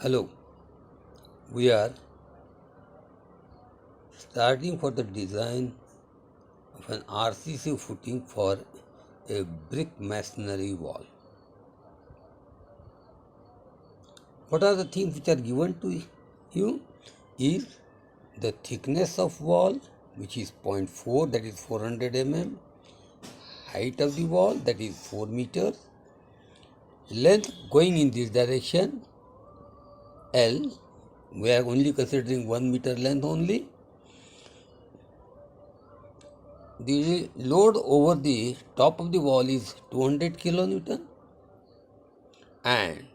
Hello, we are starting for the design of an RCC footing for a brick masonry wall. What are the things which are given to you is the thickness of wall, which is 0.4, that is 400 mm, height of the wall, that is 4 meters, length going in this direction L, we are only considering 1 meter length only. The load over the top of the wall is 200 kilonewton and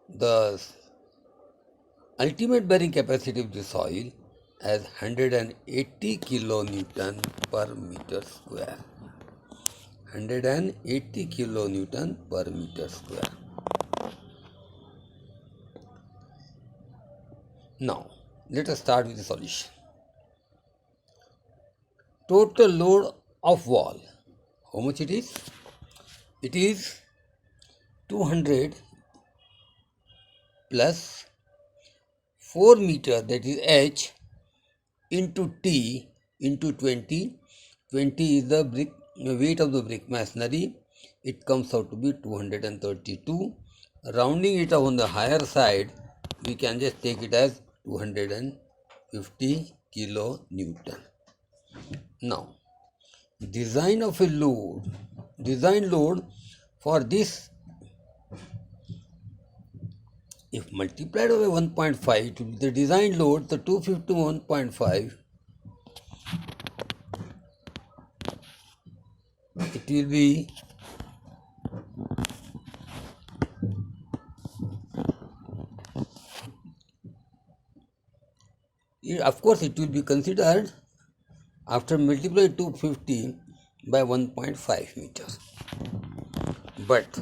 the ultimate bearing capacity of the soil as 180 kilonewton per meter square. 180 kilonewton per meter square. Now, let us start with the solution. Total load of wall, how much it is? It is 200 plus 4 meter, that is H, into T into 20. 20 is the weight of the brick masonry. It comes out to be 232. Rounding it on the higher side, we can just take it as 250 kilonewton. Now, design load for this, if multiplied by 1.5 to the design load, the 250 1.5, it will be of course it will be considered after multiplying 250 by 1.5 meters. But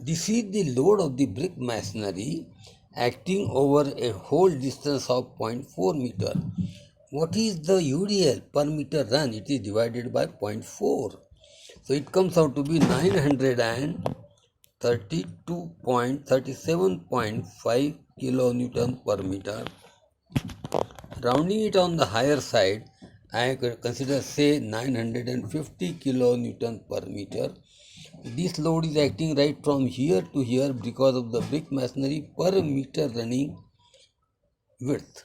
this is the load of the brick masonry acting over a whole distance of 0.4 meter. What is the UDL per meter run? It is divided by 0.4. So it comes out to be 932.37.5 kilonewton per meter. Rounding it on the higher side, I consider say 950 kilonewton per meter. This load is acting right from here to here because of the brick masonry per meter running width.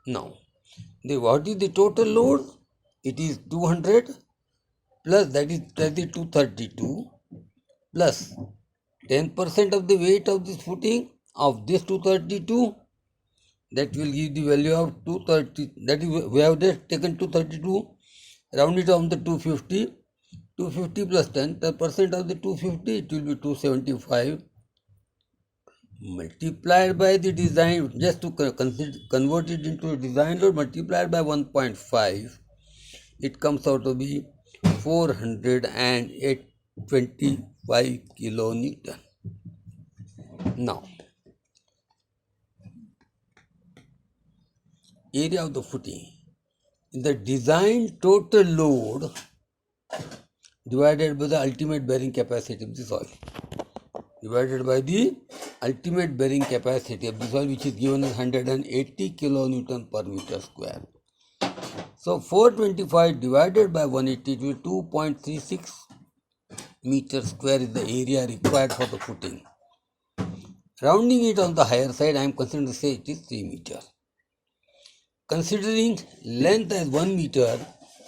Now, what is the total load? It is 200 plus that is 232 plus 10% of the weight of this footing of this 232. That will give the value of 230. That is, we have just taken 232, round it on the 250. 250 plus 10% of the 250, it will be 275. Multiplied by the design, just to convert it into a design load, multiplied by 1.5, it comes out to be 425 kilonewton. Now, area of the footing, the design total load divided by the ultimate bearing capacity of the soil, divided by the ultimate bearing capacity of the soil, which is given as 180 kilonewton per meter square. So 425 divided by 180, it will be 2.36 meter square is the area required for the footing. Rounding it on the higher side, I am considering to say it is 3 meter. Considering length as 1 meter,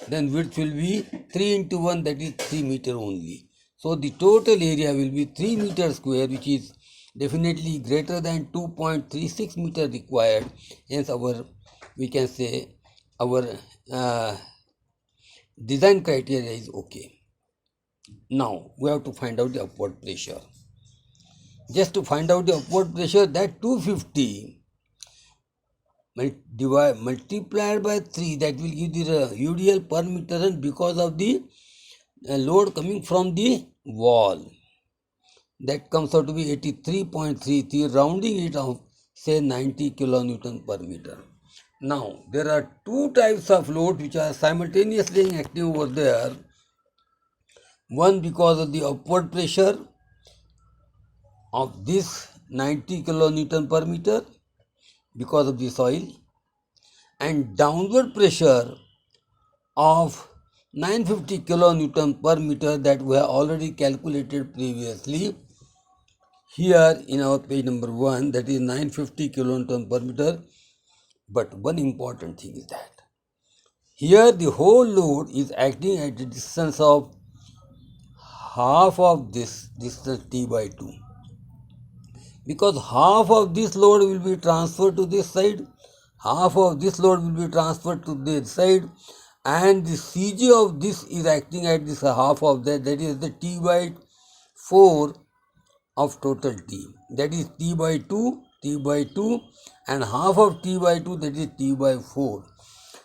then width will be 3 into 1, that is 3 meter only. So the total area will be 3 meter square, which is definitely greater than 2.36 meter required. Hence we can say our design criteria is okay. Now we have to find out the upward pressure. Just to find out the upward pressure, that 250 multiplied by 3, that will give the UDL per meter run because of the load coming from the wall. That comes out to be 83.33, rounding it off, say 90 kilonewton per meter. Now, there are two types of load which are simultaneously acting over there. One because of the upward pressure of this 90 kilonewton per meter because of the soil, and downward pressure of 950 kilonewton per meter that we have already calculated previously here in our page number 1, that is 950 kilonewton per meter. But one important thing is that here the whole load is acting at a distance of half of this distance T by 2, because half of this load will be transferred to this side, half of this load will be transferred to this side, and the CG of this is acting at this half of that, that is the T by 4 of total T, that is T by 2, and half of T by 2, that is T by 4.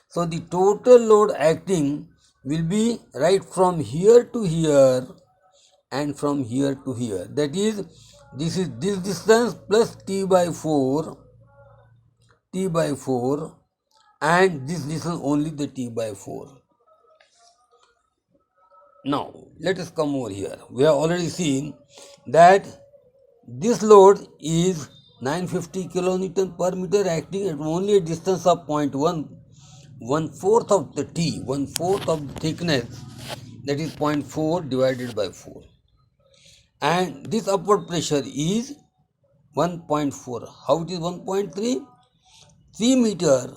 So the total load acting will be right from here to here and from here to here, that is this distance plus T by 4, and this distance only the T by 4. Now let us come over here. We have already seen that this load is 950 kilonewton per meter acting at only a distance of 0.1, 1/4 of the T, 1/4 of the thickness, that is 0.4 divided by 4. And this upward pressure is 1.4. How it is 1.3? 3 meter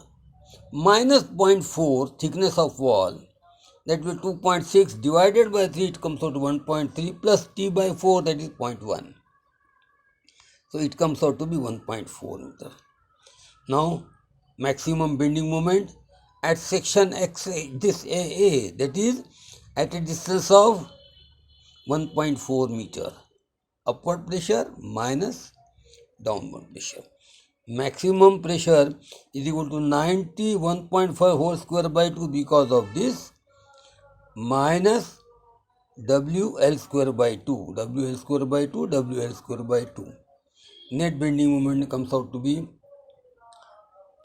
minus 0.4 thickness of wall, that will be 2.6 divided by 3, it comes out to 1.3 plus T by 4, that is 0.1. So it comes out to be 1.4 meter. Now maximum bending moment at section X, this AA, that is at a distance of 1.4 meter. Upward pressure minus downward pressure. Maximum pressure is equal to 91.5 whole square by 2 because of this, minus WL square by 2, WL square by 2, WL square by 2. Net bending moment comes out to be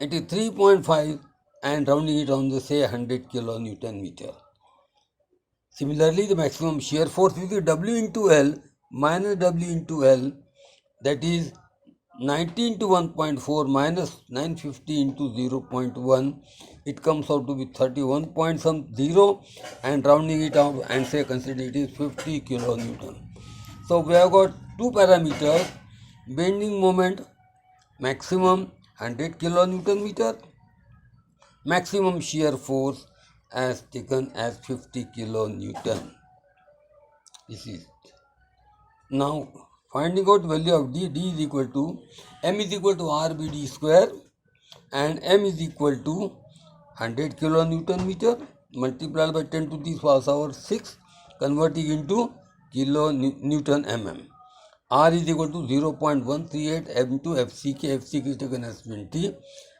83.5 and rounding it on the say 100 kilonewton meter. Similarly, the maximum shear force is W into L minus W into L, that is 90 into 1.4 minus 950 into 0.1, it comes out to be 31.0 and rounding it up and say consider it is 50 kilonewton. So we have got two parameters, bending moment maximum 100 kilonewton meter, maximum shear force as taken as 50 kilonewton. This is now finding out value of D. D is equal to M is equal to RBD square, and M is equal to 100 kilonewton meter multiplied by 10 to the power 6, converting into kilonewton mm. R is equal to 0.138 into FCK. FCK is taken as 20,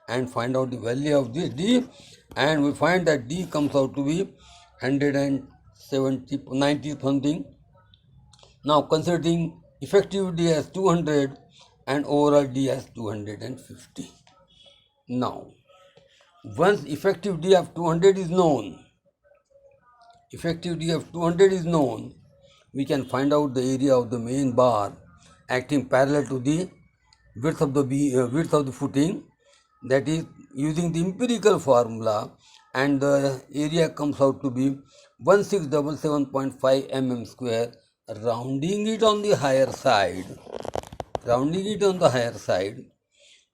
and find out the value of this D, and we find that D comes out to be 170, 90 something. Now considering effective D as 200 and overall D as 250. Now once effective D of 200 is known, we can find out the area of the main bar acting parallel to the width of the footing, that is using the empirical formula, and the area comes out to be 1677.5 mm square, rounding it on the higher side,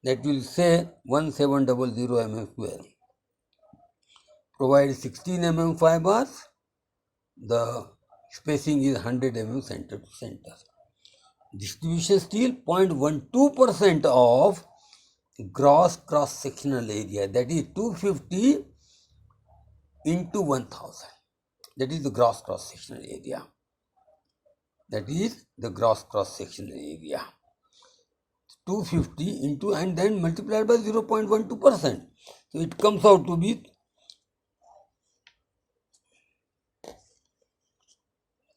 that will say 1700 mm square. Provide 16 mm fibers, the spacing is 100 mm center to center. Distribution steel 0.12% of gross cross-sectional area, that is 250 into 1000, that is the gross cross-sectional area. 250 into and then multiplied by 0.12%. So it comes out to be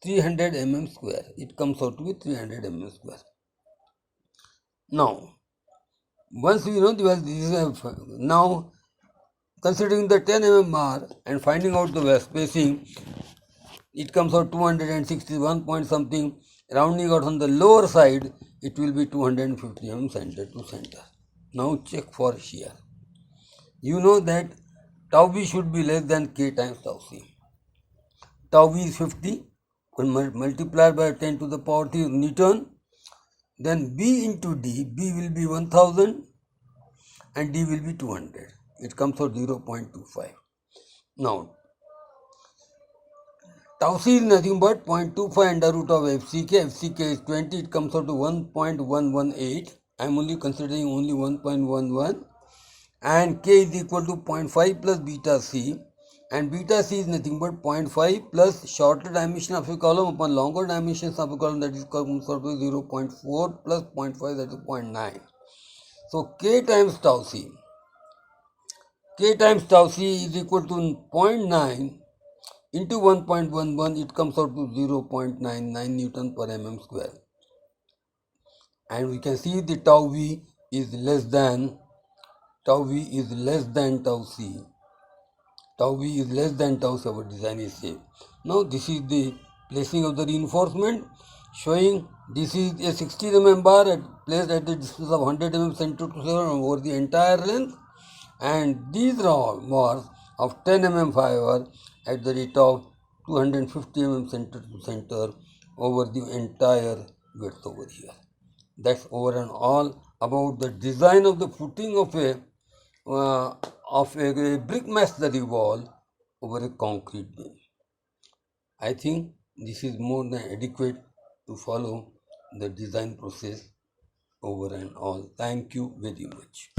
300 mm square. Now, once we know this, now considering the 10 mm bar and finding out the spacing, it comes out 261 point something rounding out on the lower side, it will be 250 mm center to center. Now check for shear. You know that tau b should be less than k times tau c. Tau b is 50, multiplied by 10 to the power 3 Newton. Then b into d, b will be 1000 and d will be 200. It comes out 0.25. Now, tau c is nothing but 0.25 under root of FCK. FCK is 20. It comes out to 1.118. I am only considering only 1.11. And k is equal to 0.5 plus beta c. And beta c is nothing but 0.5 plus shorter dimension of a column upon longer dimensions of a column, that is comes out to 0.4 plus 0.5, that is 0.9. So k times tau c. K times tau c is equal to 0.9 into 1.11, it comes out to 0.99 Newton per mm square. And we can see the tau v is less than tau c. Tau v is less than tau c, our design is safe. Now this is the placing of the reinforcement, showing this is a 60 mm bar placed at the distance of 100 mm center to center over the entire length, and these bars of 10 mm fiber at the rate of 250 mm center to center over the entire width over here. That's over and all about the design of the footing of a brick masonry wall over a concrete beam. I think this is more than adequate to follow the design process over and all. Thank you very much.